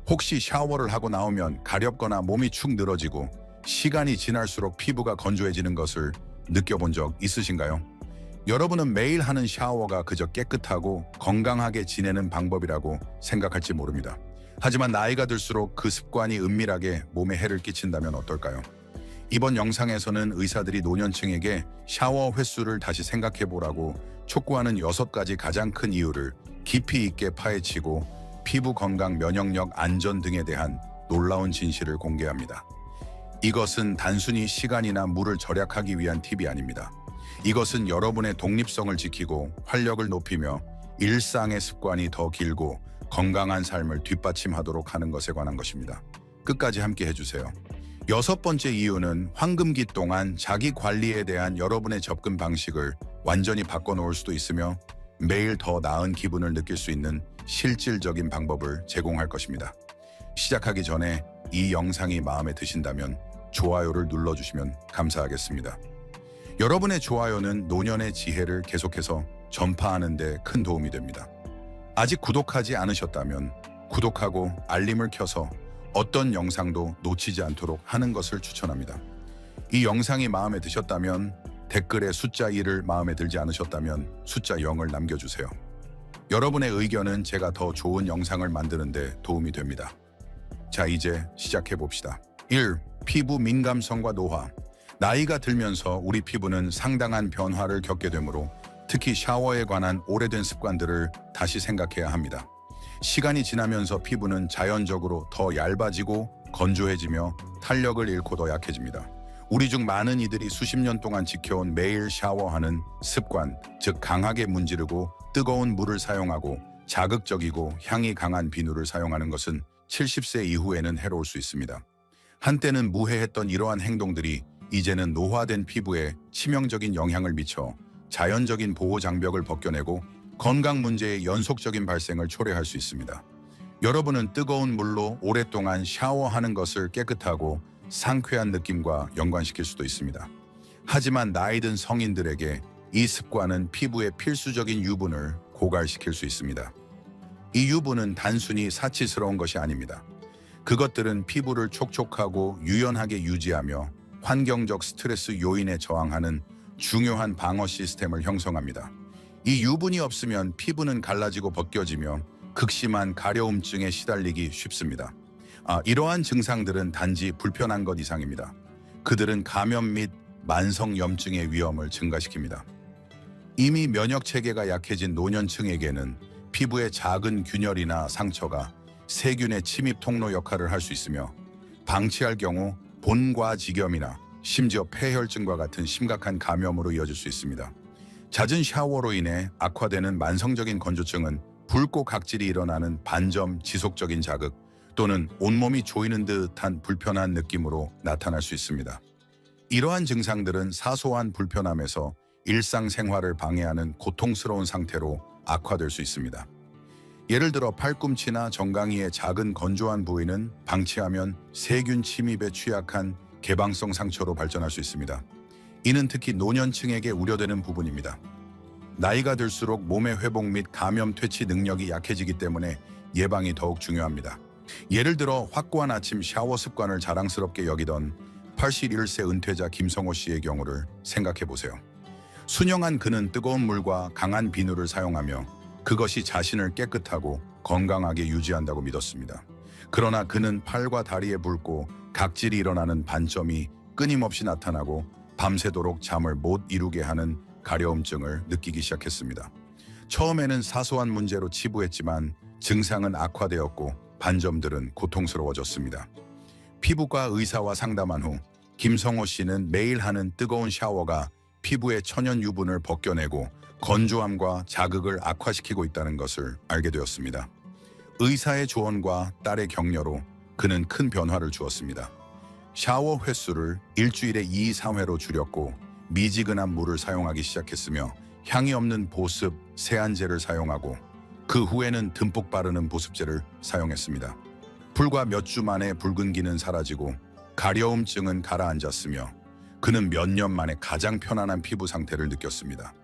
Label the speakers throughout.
Speaker 1: 혹시 샤워를 하고 나오면 가렵거나 몸이 축 늘어지고 시간이 지날수록 피부가 건조해지는 것을 느껴본 적 있으신가요? 여러분은 매일 하는 샤워가 그저 깨끗하고 건강하게 지내는 방법이라고 생각할지 모릅니다. 하지만 나이가 들수록 그 습관이 은밀하게 몸에 해를 끼친다면 어떨까요? 이번 영상에서는 의사들이 노년층에게 샤워 횟수를 다시 생각해보라고 촉구하는 6가지 가장 큰 이유를 깊이 있게 파헤치고 피부 건강, 면역력, 안전 등에 대한 놀라운 진실을 공개합니다. 이것은 단순히 시간이나 물을 절약하기 위한 팁이 아닙니다. 이것은 여러분의 독립성을 지키고 활력을 높이며 일상의 습관이 더 길고 건강한 삶을 뒷받침하도록 하는 것에 관한 것입니다. 끝까지 함께 해주세요. 6번째 이유는 황금기 동안 자기 관리에 대한 여러분의 접근 방식을 완전히 바꿔놓을 수도 있으며 매일 더 나은 기분을 느낄 수 있는 실질적인 방법을 제공할 것입니다. 시작하기 전에 이 영상이 마음에 드신다면 좋아요를 눌러주시면 감사하겠습니다. 여러분의 좋아요는 노년의 지혜를 계속해서 전파하는 데 큰 도움이 됩니다. 아직 구독하지 않으셨다면 구독하고 알림을 켜서 어떤 영상도 놓치지 않도록 하는 것을 추천합니다. 이 영상이 마음에 드셨다면 댓글에 숫자 1을 마음에 들지 않으셨다면 숫자 0을 남겨주세요. 여러분의 의견은 제가 더 좋은 영상을 만드는 데 도움이 됩니다. 자, 이제 시작해 봅시다. 1. 피부 민감성과 노화. 나이가 들면서 우리 피부는 상당한 변화를 겪게 되므로 특히 샤워에 관한 오래된 습관들을 다시 생각해야 합니다. 시간이 지나면서 피부는 자연적으로 더 얇아지고 건조해지며 탄력을 잃고 더 약해집니다. 우리 중 많은 이들이 수십 년 동안 지켜온 매일 샤워하는 습관, 즉 강하게 문지르고 뜨거운 물을 사용하고 자극적이고 향이 강한 비누를 사용하는 것은 70세 이후에는 해로울 수 있습니다. 한때는 무해했던 이러한 행동들이 이제는 노화된 피부에 치명적인 영향을 미쳐 자연적인 보호 장벽을 벗겨내고 건강 문제의 연속적인 발생을 초래할 수 있습니다. 여러분은 뜨거운 물로 오랫동안 샤워하는 것을 깨끗하고 상쾌한 느낌과 연관시킬 수도 있습니다. 하지만 나이 든 성인들에게 이 습관은 피부의 필수적인 유분을 고갈시킬 수 있습니다. 이 유분은 단순히 사치스러운 것이 아닙니다. 그것들은 피부를 촉촉하고 유연하게 유지하며 환경적 스트레스 요인에 저항하는 중요한 방어 시스템을 형성합니다. 이 유분이 없으면 피부는 갈라지고 벗겨지며 극심한 가려움증에 시달리기 쉽습니다. 이러한 증상들은 단지 불편한 것 이상입니다. 그들은 감염 및 만성염증의 위험을 증가시킵니다. 이미 면역체계가 약해진 노년층에게는 피부의 작은 균열이나 상처가 세균의 침입 통로 역할을 할 수 있으며 방치할 경우 본과지겸이나 심지어 폐혈증과 같은 심각한 감염으로 이어질 수 있습니다. 잦은 샤워로 인해 악화되는 만성적인 건조증은 붉고 각질이 일어나는 반점 지속적인 자극 또는 온몸이 조이는 듯한 불편한 느낌으로 나타날 수 있습니다. 이러한 증상들은 사소한 불편함에서 일상생활을 방해하는 고통스러운 상태로 악화될 수 있습니다. 예를 들어 팔꿈치나 정강이의 작은 건조한 부위는 방치하면 세균 침입에 취약한 개방성 상처로 발전할 수 있습니다. 이는 특히 노년층에게 우려되는 부분입니다. 나이가 들수록 몸의 회복 및 감염 퇴치 능력이 약해지기 때문에 예방이 더욱 중요합니다. 예를 들어 확고한 아침 샤워 습관을 자랑스럽게 여기던 81세 은퇴자 김성호 씨의 경우를 생각해 보세요. 순영한 그는 뜨거운 물과 강한 비누를 사용하며 그것이 자신을 깨끗하고 건강하게 유지한다고 믿었습니다. 그러나 그는 팔과 다리에 붉고 각질이 일어나는 반점이 끊임없이 나타나고 밤새도록 잠을 못 이루게 하는 가려움증을 느끼기 시작했습니다. 처음에는 사소한 문제로 치부했지만 증상은 악화되었고 반점들은 고통스러워졌습니다. 피부과 의사와 상담한 후 김성호 씨는 매일 하는 뜨거운 샤워가 피부의 천연 유분을 벗겨내고 건조함과 자극을 악화시키고 있다는 것을 알게 되었습니다. 의사의 조언과 딸의 격려로 그는 큰 변화를 주었습니다. 샤워 횟수를 일주일에 2-3회로 줄였고 미지근한 물을 사용하기 시작했으며 향이 없는 보습, 세안제를 사용하고 그 후에는 듬뿍 바르는 보습제를 사용했습니다. 불과 몇 주 만에 붉은 기는 사라지고 가려움증은 가라앉았으며 그는 몇 년 만에 가장 편안한 피부 상태를 느꼈습니다.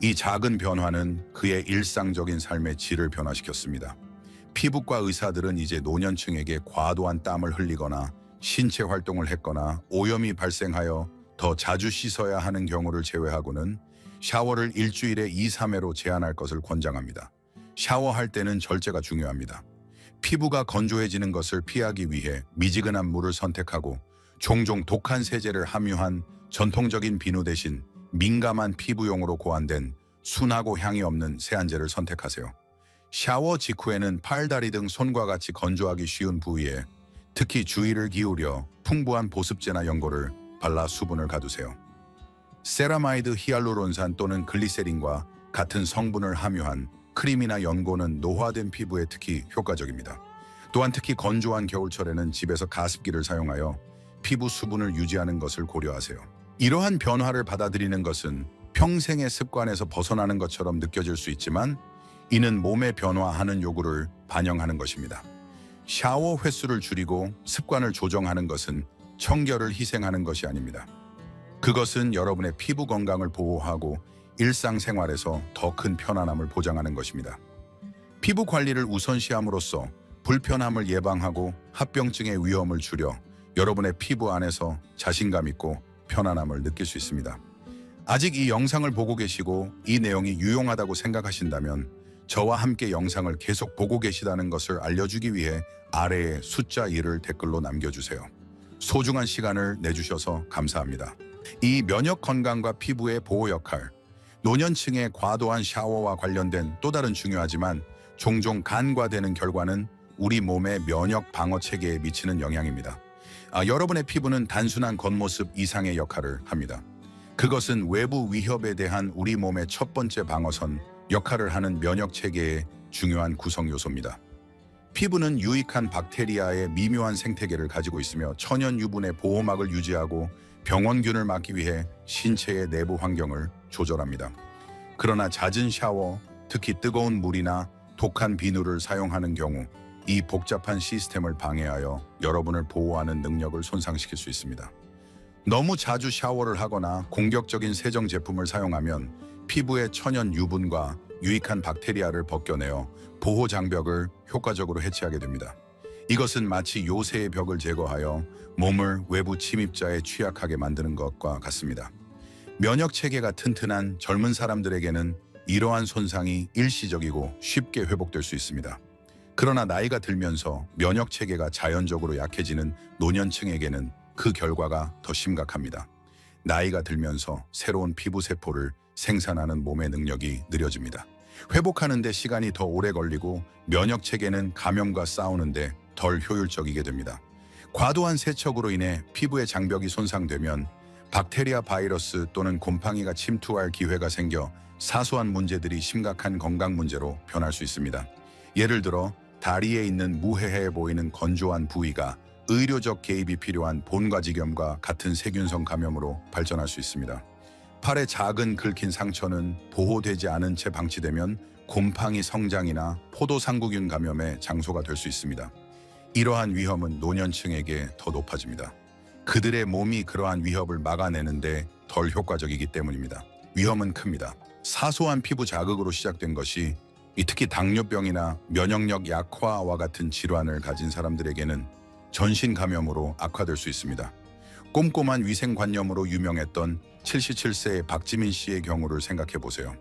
Speaker 1: 이 작은 변화는 그의 일상적인 삶의 질을 변화시켰습니다. 피부과 의사들은 이제 노년층에게 과도한 땀을 흘리거나 신체 활동을 했거나 오염이 발생하여 더 자주 씻어야 하는 경우를 제외하고는 샤워를 일주일에 2, 3회로 제한할 것을 권장합니다. 샤워할 때는 절제가 중요합니다. 피부가 건조해지는 것을 피하기 위해 미지근한 물을 선택하고 종종 독한 세제를 함유한 전통적인 비누 대신 민감한 피부용으로 고안된 순하고 향이 없는 세안제를 선택하세요. 샤워 직후에는 팔, 다리 등 손과 같이 건조하기 쉬운 부위에 특히 주의를 기울여 풍부한 보습제나 연고를 발라 수분을 가두세요. 세라마이드, 히알루론산 또는 글리세린과 같은 성분을 함유한 크림이나 연고는 노화된 피부에 특히 효과적입니다. 또한 특히 건조한 겨울철에는 집에서 가습기를 사용하여 피부 수분을 유지하는 것을 고려하세요. 이러한 변화를 받아들이는 것은 평생의 습관에서 벗어나는 것처럼 느껴질 수 있지만 이는 몸의 변화하는 요구를 반영하는 것입니다. 샤워 횟수를 줄이고 습관을 조정하는 것은 청결을 희생하는 것이 아닙니다. 그것은 여러분의 피부 건강을 보호하고 일상생활에서 더 큰 편안함을 보장하는 것입니다. 피부 관리를 우선시함으로써 불편함을 예방하고 합병증의 위험을 줄여 여러분의 피부 안에서 자신감 있고 편안함을 느낄 수 있습니다. 아직 이 영상을 보고 계시고 이 내용이 유용하다고 생각하신다면 저와 함께 영상을 계속 보고 계시다는 것을 알려주기 위해 아래에 숫자 1을 댓글로 남겨주세요. 소중한 시간을 내주셔서 감사합니다. 이 면역 건강과 피부의 보호 역할, 노년층의 과도한 샤워와 관련된 또 다른 중요하지만 종종 간과되는 결과는 우리 몸의 면역 방어 체계에 미치는 영향입니다. 여러분의 피부는 단순한 겉모습 이상의 역할을 합니다. 그것은 외부 위협에 대한 우리 몸의 첫 번째 방어선 역할을 하는 면역 체계의 중요한 구성 요소입니다. 피부는 유익한 박테리아의 미묘한 생태계를 가지고 있으며 천연 유분의 보호막을 유지하고 병원균을 막기 위해 신체의 내부 환경을 조절합니다. 그러나 잦은 샤워, 특히 뜨거운 물이나 독한 비누를 사용하는 경우 이 복잡한 시스템을 방해하여 여러분을 보호하는 능력을 손상시킬 수 있습니다. 너무 자주 샤워를 하거나 공격적인 세정 제품을 사용하면 피부의 천연 유분과 유익한 박테리아를 벗겨내어 보호 장벽을 효과적으로 해치하게 됩니다. 이것은 마치 요새의 벽을 제거하여 몸을 외부 침입자에 취약하게 만드는 것과 같습니다. 면역 체계가 튼튼한 젊은 사람들에게는 이러한 손상이 일시적이고 쉽게 회복될 수 있습니다. 그러나 나이가 들면서 면역 체계가 자연적으로 약해지는 노년층에게는 그 결과가 더 심각합니다. 나이가 들면서 새로운 피부 세포를 생산하는 몸의 능력이 느려집니다. 회복하는 데 시간이 더 오래 걸리고 면역 체계는 감염과 싸우는데 덜 효율적이게 됩니다. 과도한 세척으로 인해 피부의 장벽이 손상되면 박테리아, 바이러스 또는 곰팡이가 침투할 기회가 생겨 사소한 문제들이 심각한 건강 문제로 변할 수 있습니다. 예를 들어 다리에 있는 무해해 보이는 건조한 부위가 의료적 개입이 필요한 본과지겸과 같은 세균성 감염으로 발전할 수 있습니다. 팔에 작은 긁힌 상처는 보호되지 않은 채 방치되면 곰팡이 성장이나 포도상구균 감염의 장소가 될 수 있습니다. 이러한 위험은 노년층에게 더 높아집니다. 그들의 몸이 그러한 위협을 막아내는데 덜 효과적이기 때문입니다. 위험은 큽니다. 사소한 피부 자극으로 시작된 것이 특히 당뇨병이나 면역력 약화와 같은 질환을 가진 사람들에게는 전신 감염으로 악화될 수 있습니다. 꼼꼼한 위생관념으로 유명했던 77세의 박지민 씨의 경우를 생각해 보세요.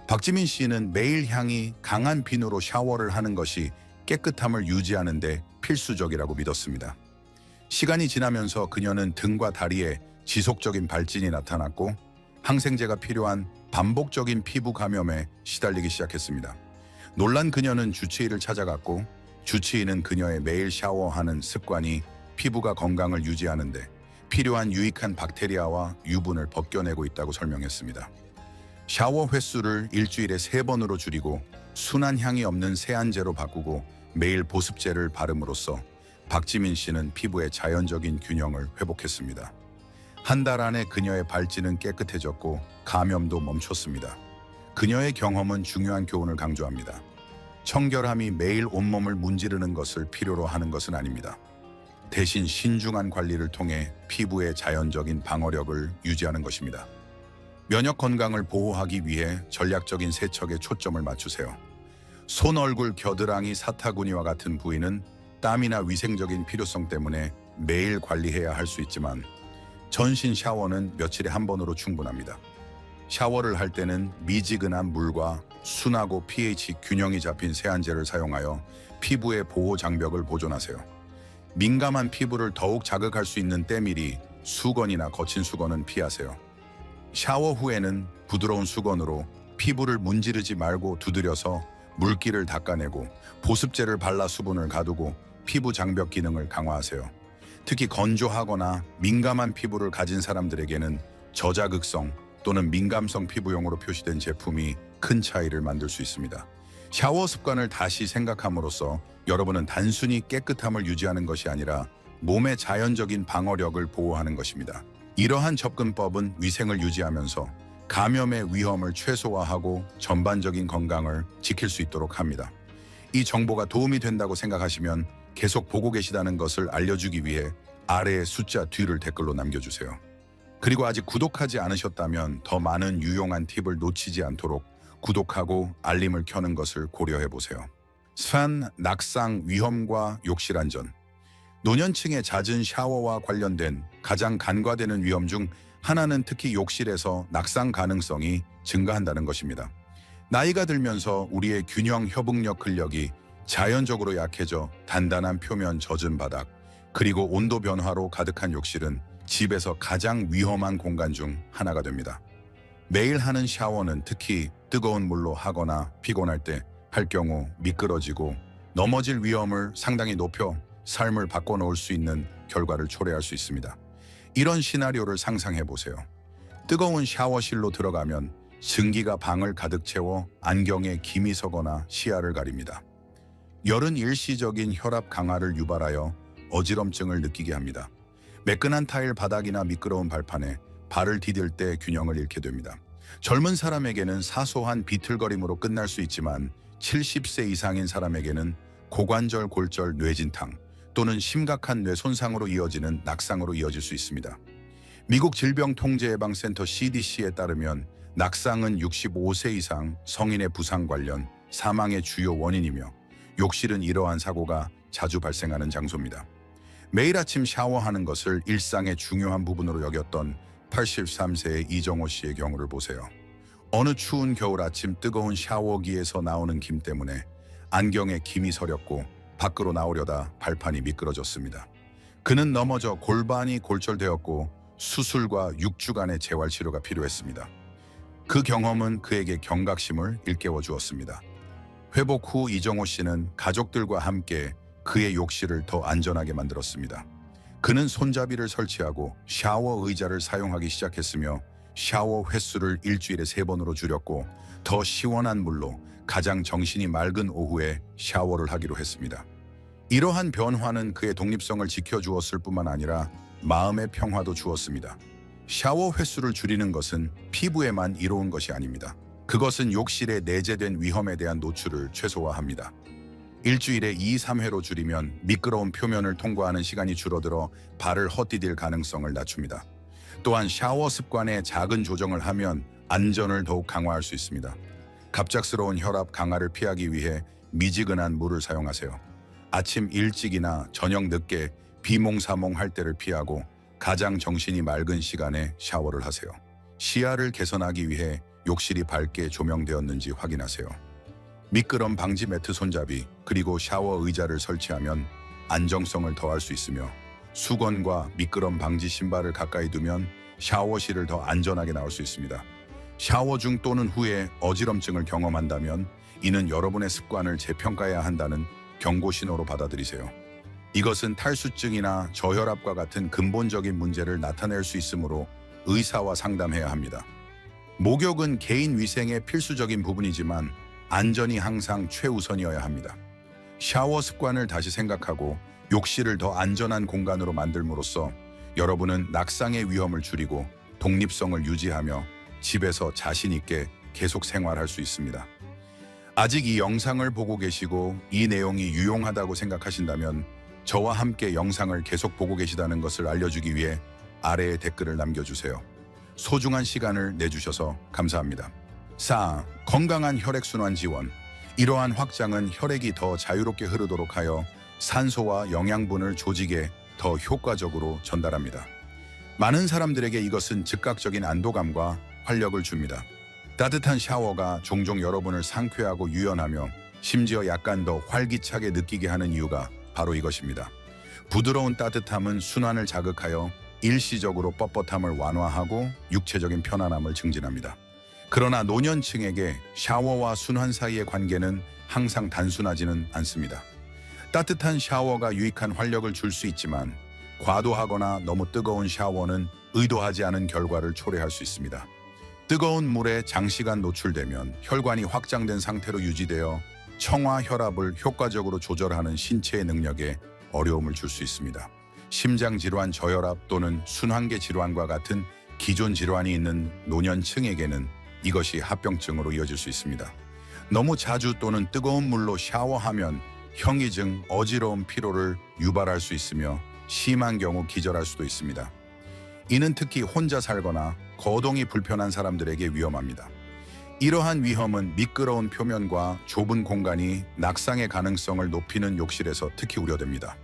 Speaker 1: 박지민 씨는 매일 향이 강한 비누로 샤워를 하는 것이 깨끗함을 유지하는 데 필수적이라고 믿었습니다. 시간이 지나면서 그녀는 등과 다리에 지속적인 발진이 나타났고 항생제가 필요한 반복적인 피부 감염에 시달리기 시작했습니다. 놀란 그녀는 주치의를 찾아갔고 주치의는 그녀의 매일 샤워하는 습관이 피부가 건강을 유지하는 데 필요한 유익한 박테리아와 유분을 벗겨내고 있다고 설명했습니다. 샤워 횟수를 일주일에 3번으로 줄이고 순한 향이 없는 세안제로 바꾸고 매일 보습제를 바름으로써 박지민 씨는 피부의 자연적인 균형을 회복했습니다. 한 달 안에 그녀의 발진은 깨끗해졌고 감염도 멈췄습니다. 그녀의 경험은 중요한 교훈을 강조합니다. 청결함이 매일 온몸을 문지르는 것을 필요로 하는 것은 아닙니다. 대신 신중한 관리를 통해 피부의 자연적인 방어력을 유지하는 것입니다. 면역 건강을 보호하기 위해 전략적인 세척에 초점을 맞추세요. 손, 얼굴, 겨드랑이, 사타구니와 같은 부위는 땀이나 위생적인 필요성 때문에 매일 관리해야 할 수 있지만 전신 샤워는 며칠에 한 번으로 충분합니다. 샤워를 할 때는 미지근한 물과 순하고 pH 균형이 잡힌 세안제를 사용하여 피부의 보호 장벽을 보존하세요. 민감한 피부를 더욱 자극할 수 있는 때밀이, 수건이나 거친 수건은 피하세요. 샤워 후에는 부드러운 수건으로 피부를 문지르지 말고 두드려서 물기를 닦아내고 보습제를 발라 수분을 가두고 피부 장벽 기능을 강화하세요. 특히 건조하거나 민감한 피부를 가진 사람들에게는 저자극성 또는 민감성 피부용으로 표시된 제품이 큰 차이를 만들 수 있습니다. 샤워 습관을 다시 생각함으로써 여러분은 단순히 깨끗함을 유지하는 것이 아니라 몸의 자연적인 방어력을 보호하는 것입니다. 이러한 접근법은 위생을 유지하면서 감염의 위험을 최소화하고 전반적인 건강을 지킬 수 있도록 합니다. 이 정보가 도움이 된다고 생각하시면 계속 보고 계시다는 것을 알려주기 위해 아래의 숫자 뒤를 댓글로 남겨주세요. 그리고 아직 구독하지 않으셨다면 더 많은 유용한 팁을 놓치지 않도록 구독하고 알림을 켜는 것을 고려해 보세요. 산, 낙상 위험과 욕실 안전. 노년층의 잦은 샤워와 관련된 가장 간과되는 위험 중 하나는 특히 욕실에서 낙상 가능성이 증가한다는 것입니다. 나이가 들면서 우리의 균형 협응력 근력이 자연적으로 약해져 단단한 표면, 젖은 바닥, 그리고 온도 변화로 가득한 욕실은 집에서 가장 위험한 공간 중 하나가 됩니다. 매일 하는 샤워는 특히 뜨거운 물로 하거나 피곤할 때 할 경우 미끄러지고 넘어질 위험을 상당히 높여 삶을 바꿔놓을 수 있는 결과를 초래할 수 있습니다. 이런 시나리오를 상상해 보세요. 뜨거운 샤워실로 들어가면 증기가 방을 가득 채워 안경에 김이 서거나 시야를 가립니다. 열은 일시적인 혈압 강화를 유발하여 어지럼증을 느끼게 합니다. 매끈한 타일 바닥이나 미끄러운 발판에 발을 디딜 때 균형을 잃게 됩니다. 젊은 사람에게는 사소한 비틀거림으로 끝날 수 있지만 70세 이상인 사람에게는 고관절, 골절, 뇌진탕 또는 심각한 뇌 손상으로 이어지는 낙상으로 이어질 수 있습니다. 미국 질병통제예방센터 CDC에 따르면 낙상은 65세 이상 성인의 부상 관련 사망의 주요 원인이며 욕실은 이러한 사고가 자주 발생하는 장소입니다. 매일 아침 샤워하는 것을 일상의 중요한 부분으로 여겼던 83세의 이정호 씨의 경우를 보세요. 어느 추운 겨울 아침 뜨거운 샤워기에서 나오는 김 때문에 안경에 김이 서렸고 밖으로 나오려다 발판이 미끄러졌습니다. 그는 넘어져 골반이 골절되었고 수술과 6주간의 재활치료가 필요했습니다. 그 경험은 그에게 경각심을 일깨워 주었습니다. 회복 후 이정호 씨는 가족들과 함께 그의 욕실을 더 안전하게 만들었습니다. 그는 손잡이를 설치하고 샤워 의자를 사용하기 시작했으며 샤워 횟수를 일주일에 3번으로 줄였고 더 시원한 물로 가장 정신이 맑은 오후에 샤워를 하기로 했습니다. 이러한 변화는 그의 독립성을 지켜주었을 뿐만 아니라 마음의 평화도 주었습니다. 샤워 횟수를 줄이는 것은 피부에만 이로운 것이 아닙니다. 그것은 욕실에 내재된 위험에 대한 노출을 최소화합니다. 일주일에 2-3회로 줄이면 미끄러운 표면을 통과하는 시간이 줄어들어 발을 헛디딜 가능성을 낮춥니다. 또한 샤워 습관에 작은 조정을 하면 안전을 더욱 강화할 수 있습니다. 갑작스러운 혈압 강화를 피하기 위해 미지근한 물을 사용하세요. 아침 일찍이나 저녁 늦게 비몽사몽 할 때를 피하고 가장 정신이 맑은 시간에 샤워를 하세요. 시야를 개선하기 위해 욕실이 밝게 조명되었는지 확인하세요. 미끄럼 방지 매트 손잡이 그리고 샤워 의자를 설치하면 안정성을 더할 수 있으며 수건과 미끄럼 방지 신발을 가까이 두면 샤워실을 더 안전하게 나올 수 있습니다. 샤워 중 또는 후에 어지럼증을 경험한다면 이는 여러분의 습관을 재평가해야 한다는 경고 신호로 받아들이세요. 이것은 탈수증이나 저혈압과 같은 근본적인 문제를 나타낼 수 있으므로 의사와 상담해야 합니다. 목욕은 개인 위생의 필수적인 부분이지만 안전이 항상 최우선이어야 합니다. 샤워 습관을 다시 생각하고 욕실을 더 안전한 공간으로 만들므로써 여러분은 낙상의 위험을 줄이고 독립성을 유지하며 집에서 자신 있게 계속 생활할 수 있습니다. 아직 이 영상을 보고 계시고 이 내용이 유용하다고 생각하신다면 저와 함께 영상을 계속 보고 계시다는 것을 알려주기 위해 아래에 댓글을 남겨주세요. 소중한 시간을 내주셔서 감사합니다. 4. 건강한 혈액순환 지원. 이러한 확장은 혈액이 더 자유롭게 흐르도록 하여 산소와 영양분을 조직에 더 효과적으로 전달합니다. 많은 사람들에게 이것은 즉각적인 안도감과 활력을 줍니다. 따뜻한 샤워가 종종 여러분을 상쾌하고 유연하며 심지어 약간 더 활기차게 느끼게 하는 이유가 바로 이것입니다. 부드러운 따뜻함은 순환을 자극하여 일시적으로 뻣뻣함을 완화하고 육체적인 편안함을 증진합니다. 그러나 노년층에게 샤워와 순환 사이의 관계는 항상 단순하지는 않습니다. 따뜻한 샤워가 유익한 활력을 줄 수 있지만 과도하거나 너무 뜨거운 샤워는 의도하지 않은 결과를 초래할 수 있습니다. 뜨거운 물에 장시간 노출되면 혈관이 확장된 상태로 유지되어 청화 혈압을 효과적으로 조절하는 신체의 능력에 어려움을 줄 수 있습니다. 심장 질환, 저혈압 또는 순환계 질환과 같은 기존 질환이 있는 노년층에게는 이것이 합병증으로 이어질 수 있습니다. 너무 자주 또는 뜨거운 물로 샤워하면 형이증, 어지러움, 피로를 유발할 수 있으며 심한 경우 기절할 수도 있습니다. 이는 특히 혼자 살거나 거동이 불편한 사람들에게 위험합니다. 이러한 위험은 미끄러운 표면과 좁은 공간이 낙상의 가능성을 높이는 욕실에서 특히 우려됩니다.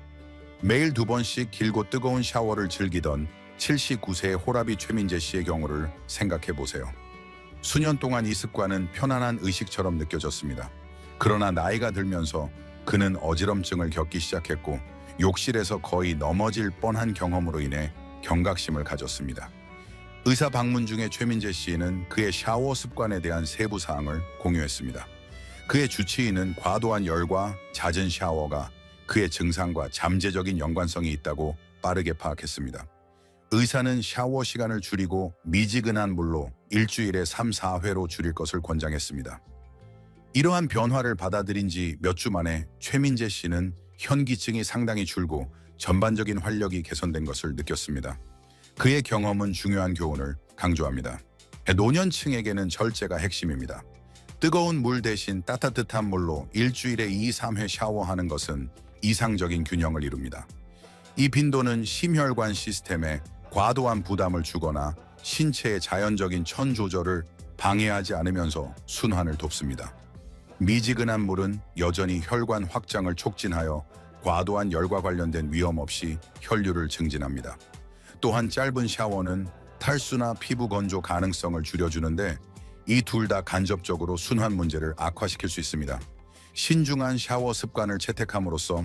Speaker 1: 매일 2번씩 길고 뜨거운 샤워를 즐기던 79세의 호라비 최민재 씨의 경우를 생각해 보세요. 수년 동안 이 습관은 편안한 의식처럼 느껴졌습니다. 그러나 나이가 들면서 그는 어지럼증을 겪기 시작했고 욕실에서 거의 넘어질 뻔한 경험으로 인해 경각심을 가졌습니다. 의사 방문 중에 최민재 씨는 그의 샤워 습관에 대한 세부 사항을 공유했습니다. 그의 주치의는 과도한 열과 잦은 샤워가 그의 증상과 잠재적인 연관성이 있다고 빠르게 파악했습니다. 의사는 샤워 시간을 줄이고 미지근한 물로 일주일에 3, 4회로 줄일 것을 권장했습니다. 이러한 변화를 받아들인 지 몇 주 만에 최민재 씨는 현기증이 상당히 줄고 전반적인 활력이 개선된 것을 느꼈습니다. 그의 경험은 중요한 교훈을 강조합니다. 노년층에게는 절제가 핵심입니다. 뜨거운 물 대신 따뜻한 물로 일주일에 2, 3회 샤워하는 것은 이상적인 균형을 이룹니다. 이 빈도는 심혈관 시스템에 과도한 부담을 주거나 신체의 자연적인 천 조절을 방해하지 않으면서 순환을 돕습니다. 미지근한 물은 여전히 혈관 확장을 촉진하여 과도한 열과 관련된 위험 없이 혈류를 증진합니다. 또한 짧은 샤워는 탈수나 피부 건조 가능성을 줄여주는데 이 둘 다 간접적으로 순환 문제를 악화시킬 수 있습니다. 신중한 샤워 습관을 채택함으로써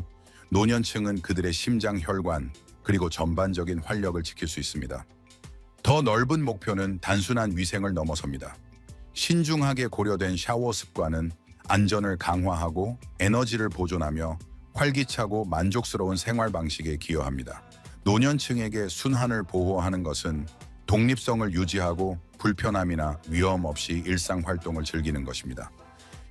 Speaker 1: 노년층은 그들의 심장 혈관 그리고 전반적인 활력을 지킬 수 있습니다. 더 넓은 목표는 단순한 위생을 넘어섭니다. 신중하게 고려된 샤워 습관은 안전을 강화하고 에너지를 보존하며 활기차고 만족스러운 생활 방식에 기여합니다. 노년층에게 순환을 보호하는 것은 독립성을 유지하고 불편함이나 위험 없이 일상 활동을 즐기는 것입니다.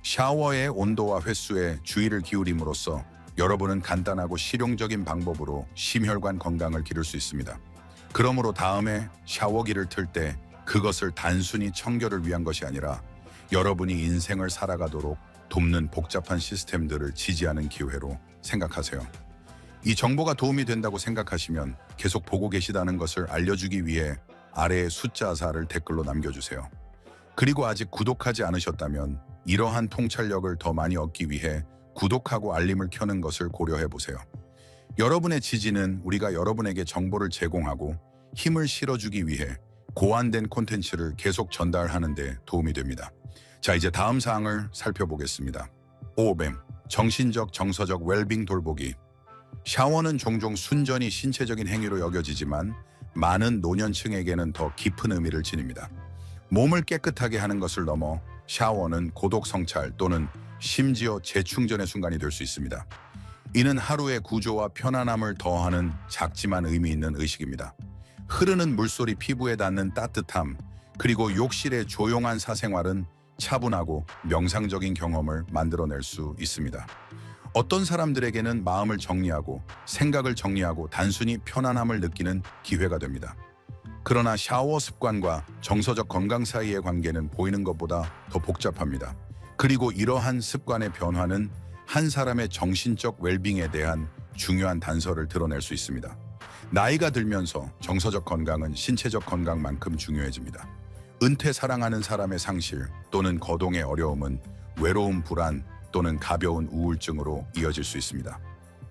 Speaker 1: 샤워의 온도와 횟수에 주의를 기울임으로써 여러분은 간단하고 실용적인 방법으로 심혈관 건강을 기를 수 있습니다. 그러므로 다음에 샤워기를 틀 때 그것을 단순히 청결을 위한 것이 아니라 여러분이 인생을 살아가도록 돕는 복잡한 시스템들을 지지하는 기회로 생각하세요. 이 정보가 도움이 된다고 생각하시면 계속 보고 계시다는 것을 알려주기 위해 아래의 숫자 4를 댓글로 남겨주세요. 그리고 아직 구독하지 않으셨다면 이러한 통찰력을 더 많이 얻기 위해 구독하고 알림을 켜는 것을 고려해 보세요. 여러분의 지지는 우리가 여러분에게 정보를 제공하고 힘을 실어주기 위해 고안된 콘텐츠를 계속 전달하는 데 도움이 됩니다. 자, 이제 다음 사항을 살펴보겠습니다. 5뱀, 정신적, 정서적 웰빙 돌보기. 샤워는 종종 순전히 신체적인 행위로 여겨지지만 많은 노년층에게는 더 깊은 의미를 지닙니다. 몸을 깨끗하게 하는 것을 넘어 샤워는 고독 성찰 또는 심지어 재충전의 순간이 될 수 있습니다. 이는 하루의 구조와 편안함을 더하는 작지만 의미 있는 의식입니다. 흐르는 물소리, 피부에 닿는 따뜻함, 그리고 욕실의 조용한 사생활은 차분하고 명상적인 경험을 만들어낼 수 있습니다. 어떤 사람들에게는 마음을 정리하고 생각을 정리하고 단순히 편안함을 느끼는 기회가 됩니다. 그러나 샤워 습관과 정서적 건강 사이의 관계는 보이는 것보다 더 복잡합니다. 그리고 이러한 습관의 변화는 한 사람의 정신적 웰빙에 대한 중요한 단서를 드러낼 수 있습니다. 나이가 들면서 정서적 건강은 신체적 건강만큼 중요해집니다. 은퇴 사랑하는 사람의 상실 또는 거동의 어려움은 외로움, 불안, 또는 가벼운 우울증으로 이어질 수 있습니다.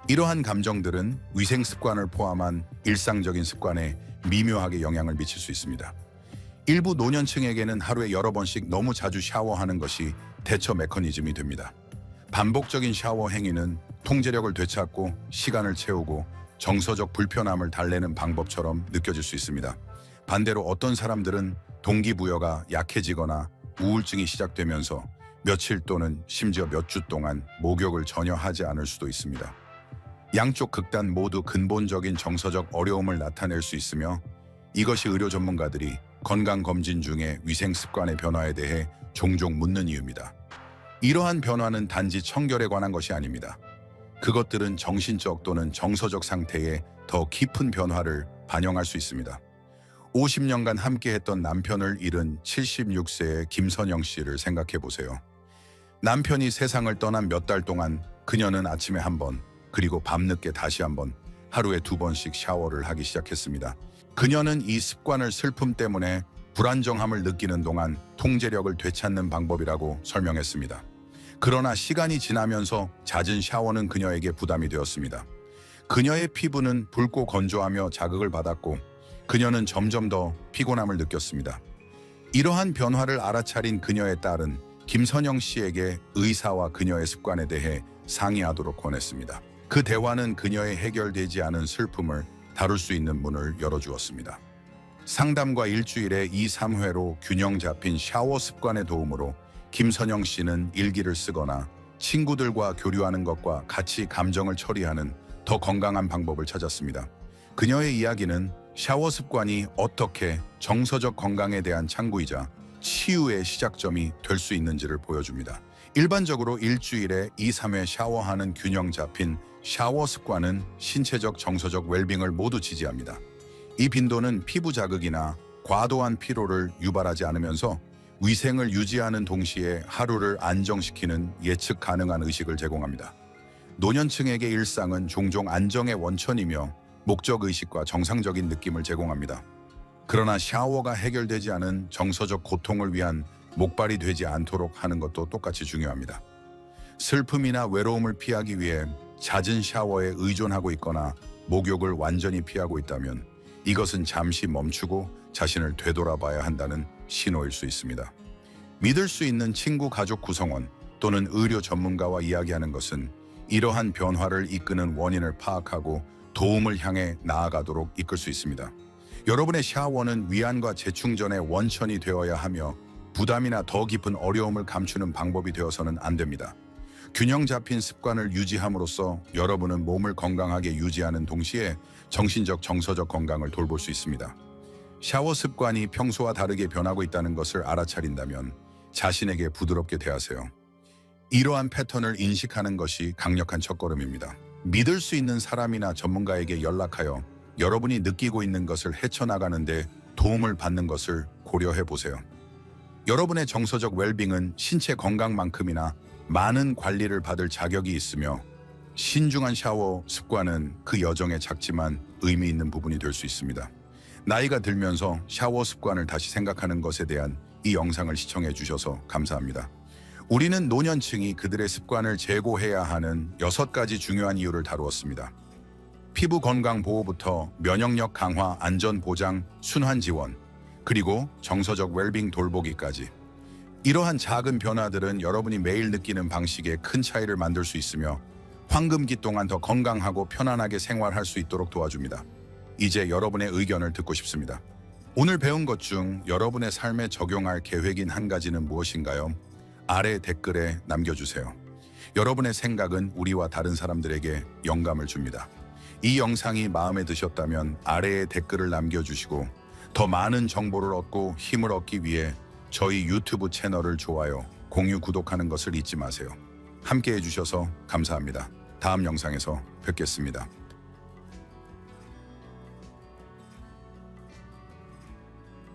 Speaker 1: 이러한 감정들은 위생 습관을 포함한 일상적인 습관에 미묘하게 영향을 미칠 수 있습니다. 일부 노년층에게는 하루에 여러 번씩 너무 자주 샤워하는 것이 대처 메커니즘이 됩니다. 반복적인 샤워 행위는 통제력을 되찾고 시간을 채우고 정서적 불편함을 달래는 방법처럼 느껴질 수 있습니다. 반대로 어떤 사람들은 동기부여가 약해지거나 우울증이 시작되면서 며칠 또는 심지어 몇 주 동안 목욕을 전혀 하지 않을 수도 있습니다. 양쪽 극단 모두 근본적인 정서적 어려움을 나타낼 수 있으며 이것이 의료 전문가들이 건강검진 중에 위생 습관의 변화에 대해 종종 묻는 이유입니다. 이러한 변화는 단지 청결에 관한 것이 아닙니다. 그것들은 정신적 또는 정서적 상태에 더 깊은 변화를 반영할 수 있습니다. 50년간 함께했던 남편을 잃은 76세의 김선영 씨를 생각해 보세요. 남편이 세상을 떠난 몇 달 동안 그녀는 아침에 한 번, 그리고 밤늦게 다시 한 번, 하루에 2번씩 샤워를 하기 시작했습니다. 그녀는 이 습관을 슬픔 때문에 불안정함을 느끼는 동안 통제력을 되찾는 방법이라고 설명했습니다. 그러나 시간이 지나면서 잦은 샤워는 그녀에게 부담이 되었습니다. 그녀의 피부는 붉고 건조하며 자극을 받았고 그녀는 점점 더 피곤함을 느꼈습니다. 이러한 변화를 알아차린 그녀의 딸은 김선영 씨에게 의사와 그녀의 습관에 대해 상의하도록 권했습니다. 그 대화는 그녀의 해결되지 않은 슬픔을 다룰 수 있는 문을 열어주었습니다. 상담과 일주일에 2, 3회로 균형 잡힌 샤워 습관의 도움으로 김선영 씨는 일기를 쓰거나 친구들과 교류하는 것과 같이 감정을 처리하는 더 건강한 방법을 찾았습니다. 그녀의 이야기는 샤워 습관이 어떻게 정서적 건강에 대한 창구이자 치유의 시작점이 될 수 있는지를 보여줍니다. 일반적으로 일주일에 2, 3회 샤워하는 균형 잡힌 샤워 습관은 신체적, 정서적 웰빙을 모두 지지합니다. 이 빈도는 피부 자극이나 과도한 피로를 유발하지 않으면서 위생을 유지하는 동시에 하루를 안정시키는 예측 가능한 의식을 제공합니다. 노년층에게 일상은 종종 안정의 원천이며 목적의식과 정상적인 느낌을 제공합니다. 그러나 샤워가 해결되지 않은 정서적 고통을 위한 목발이 되지 않도록 하는 것도 똑같이 중요합니다. 슬픔이나 외로움을 피하기 위해 잦은 샤워에 의존하고 있거나 목욕을 완전히 피하고 있다면 이것은 잠시 멈추고 자신을 되돌아봐야 한다는 신호일 수 있습니다. 믿을 수 있는 친구, 가족 구성원 또는 의료 전문가와 이야기하는 것은 이러한 변화를 이끄는 원인을 파악하고 도움을 향해 나아가도록 이끌 수 있습니다. 여러분의 샤워는 위안과 재충전의 원천이 되어야 하며 부담이나 더 깊은 어려움을 감추는 방법이 되어서는 안 됩니다. 균형 잡힌 습관을 유지함으로써 여러분은 몸을 건강하게 유지하는 동시에 정신적, 정서적 건강을 돌볼 수 있습니다. 샤워 습관이 평소와 다르게 변하고 있다는 것을 알아차린다면 자신에게 부드럽게 대하세요. 이러한 패턴을 인식하는 것이 강력한 첫걸음입니다. 믿을 수 있는 사람이나 전문가에게 연락하여 여러분이 느끼고 있는 것을 헤쳐나가는 데 도움을 받는 것을 고려해 보세요. 여러분의 정서적 웰빙은 신체 건강만큼이나 많은 관리를 받을 자격이 있으며 신중한 샤워 습관은 그 여정의 작지만 의미 있는 부분이 될 수 있습니다. 나이가 들면서 샤워 습관을 다시 생각하는 것에 대한 이 영상을 시청해 주셔서 감사합니다. 우리는 노년층이 그들의 습관을 재고해야 하는 6가지 중요한 이유를 다루었습니다. 피부 건강 보호부터 면역력 강화, 안전 보장, 순환 지원, 그리고 정서적 웰빙 돌보기까지. 이러한 작은 변화들은 여러분이 매일 느끼는 방식에 큰 차이를 만들 수 있으며 황금기 동안 더 건강하고 편안하게 생활할 수 있도록 도와줍니다. 이제 여러분의 의견을 듣고 싶습니다. 오늘 배운 것 중 여러분의 삶에 적용할 계획인 한 가지는 무엇인가요? 아래 댓글에 남겨주세요. 여러분의 생각은 우리와 다른 사람들에게 영감을 줍니다. 이 영상이 마음에 드셨다면 아래에 댓글을 남겨주시고 더 많은 정보를 얻고 힘을 얻기 위해 저희 유튜브 채널을 좋아요, 공유, 구독하는 것을 잊지 마세요. 함께 해주셔서 감사합니다. 다음 영상에서 뵙겠습니다.